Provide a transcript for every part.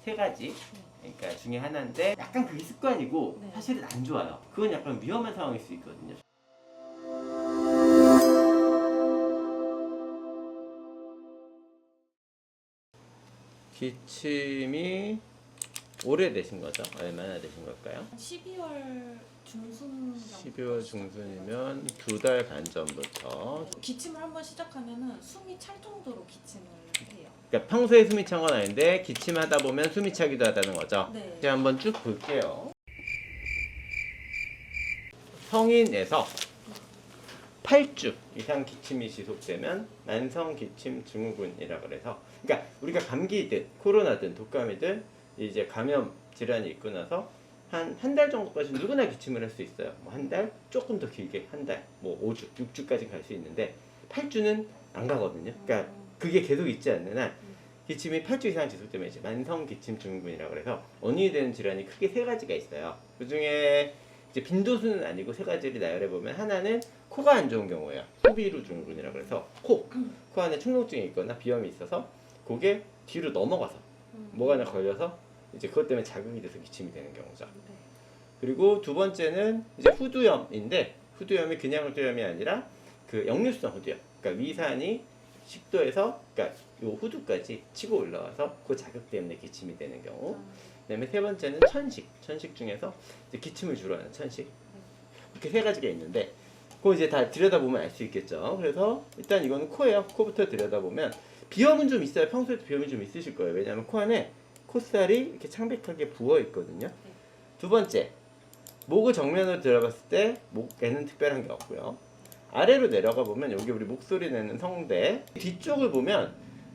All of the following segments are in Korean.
세 가지 그러니까 중에 하나인데 약간 그게 습관이고 네. 사실은 안 좋아요. 그건 약간 위험한 상황일 수 있거든요. 기침이 오래되신 거죠? 얼마나 되신 걸까요? 12월 중순 12월 중순이면 2달 반 전부터. 기침을 한번 시작하면은 숨이 찰 정도로 기침을 해요. 그러니까 평소에 숨이 찬 건 아닌데 기침하다 보면 숨이 차기도 하다는 거죠. 네. 이제 한번 쭉 볼게요. 성인에서 8주 이상 기침이 지속되면 만성 기침 증후군이라 그래서, 그러니까 우리가 감기든 코로나든 독감이든 이제 감염 질환이 있고 나서 한 달 정도까지 누구나 기침을 할 수 있어요. 뭐 한 달, 조금 더 길게 한 달, 뭐 5주, 6주까지 갈 수 있는데 8주는 안 가거든요. 그러니까 그게 계속 있지 않는 한 기침이 8주 이상 지속되면 이제 만성 기침 증후군이라 그래서 원인이 되는 질환이 크게 세 가지가 있어요. 그 중에 이제 빈도수는 아니고 세 가지를 나열해 보면, 하나는 코가 안 좋은 경우예요. 소비루 증후군이라 그래서 코 안에 충농증이 있거나 비염이 있어서 그게 뒤로 넘어가서 뭐가 하나 걸려서 이제 그것 때문에 자극이 돼서 기침이 되는 경우죠. 네. 그리고 두 번째는 이제 후두염인데, 후두염이 그냥 후두염이 아니라 그 역류성 후두염. 그러니까 위산이 식도에서 그러니까 요 후두까지 치고 올라와서 그 자극 때문에 기침이 되는 경우. 그다음에 세 번째는 천식 중에서 이제 기침을 주로 하는 천식. 이렇게 세 가지가 있는데 그거 이제 다 들여다보면 알 수 있겠죠. 그래서 일단 이거는 코예요. 코부터 들여다보면 비염은 좀 있어요. 평소에도 비염이 좀 있으실 거예요. 왜냐하면 코 안에 콧살이 이렇게 창백하게 부어 있거든요. 두 번째, 목을 정면으로 들어봤을 때 목에는 특별한 게 없고요. 아래로 내려가 보면 여기 우리 목소리 내는 성대 뒤쪽을 보면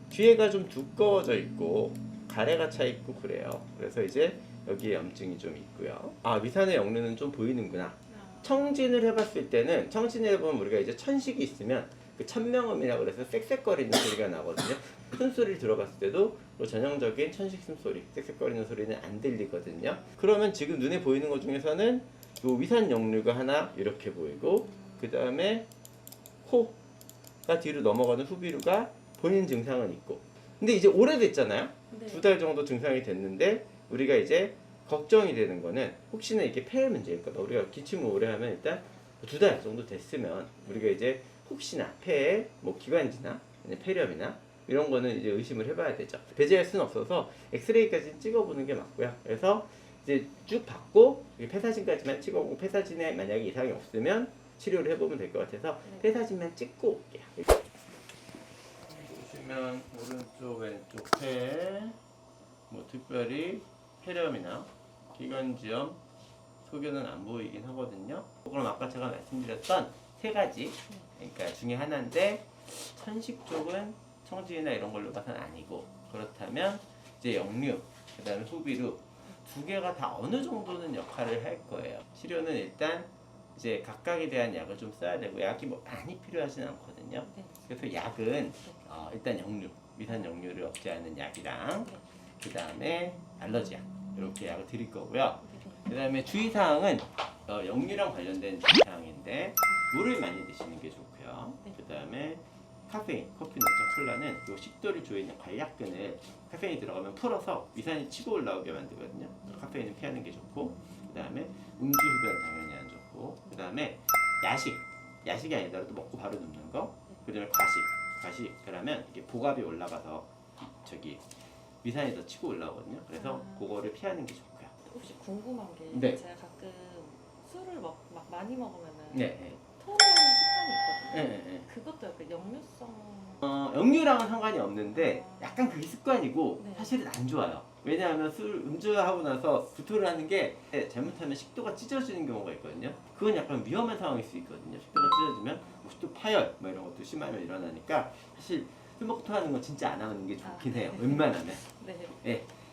뒤에가 좀 두꺼워져 있고 가래가 차 있고 그래요. 그래서 이제 여기에 염증이 좀 있고요. 아, 위산의 역류는 좀 보이는구나. 청진을 해봤을 때는, 청진을 해보면 우리가 이제 천식이 있으면 그 천명음이라고 그래서 쌕쌕거리는 소리가 나거든요. 숨소리를 들어봤을 때도 전형적인 천식 숨소리, 쌕쌕거리는 소리는 안 들리거든요. 그러면 지금 눈에 보이는 것 중에서는 요 위산 역류가 하나 이렇게 보이고, 그 다음에 코가 뒤로 넘어가는 후비루가 보이는 증상은 있고. 근데 이제 오래됐잖아요. 네. 2달 정도 증상이 됐는데 우리가 이제 걱정이 되는 거는 혹시나 이게 폐 문제일까봐. 우리가 기침을 오래 하면 일단 2달 정도 됐으면 우리가 이제 혹시나 폐에 뭐 기관지나 폐렴이나 이런 거는 이제 의심을 해봐야 되죠. 배제할 수는 없어서 엑스레이까지 찍어보는 게 맞고요. 그래서 이제 쭉 받고 폐사진까지만 찍어보고, 폐사진에 만약에 이상이 없으면 치료를 해보면 될 것 같아서 폐사진만 찍고 올게요. 보시면 오른쪽 왼쪽 폐 뭐 특별히 폐렴이나 기관지염 소견은 안 보이긴 하거든요. 그럼 아까 제가 말씀드렸던 세 가지 그러니까 중에 하나인데, 천식 쪽은 청진이나 이런 걸로 봐서는 아니고, 그렇다면 이제 역류, 그 다음에 후비루 두 개가 다 어느 정도는 역할을 할 거예요. 치료는 일단 이제 각각에 대한 약을 좀 써야 되고, 약이 뭐 많이 필요하진 않거든요. 그래서 약은 일단 역류, 위산 역류를 억제하는 약이랑 그 다음에 알러지 약 이렇게 약을 드릴 거고요. 그 다음에 주의사항은 역류랑 관련된 주의사항인데 물을 많이 드시는 게 좋고요. 그 다음에 카페인, 커피, 녹차, 콜라는 요 식도를 조이는 관략근을 카페인이 들어가면 풀어서 위산이 치고 올라오게 만들거든요. 카페인은 피하는 게 좋고, 그 다음에 음주, 흡연 당연히 안 좋고, 그 다음에 야식이 아니더라도 먹고 바로 눕는 거, 그 다음에 과식을 하면 이게 복압이 올라가서 위산이 더 치고 올라오거든요. 그래서 그거를 피하는 게 좋고요. 혹시 궁금한 게, 네. 제가 가끔 술을 막 많이 먹으면은 네. 토하는 습관이 있거든요. 네. 그것도 약간 역류성. 역류랑은 상관이 없는데 약간 그게 습관이고 네. 사실은 안 좋아요. 왜냐하면 음주하고 나서 구토를 하는 게 잘못하면 식도가 찢어지는 경우가 있거든요. 그건 약간 위험한 상황일 수 있거든요. 식도가 찢어지면 뭐 식도 파열 뭐 이런 것도 심하면 일어나니까 사실 술 먹고 토하는 건 진짜 안 하는 게 좋긴 해요. 웬만하면. 네. 네.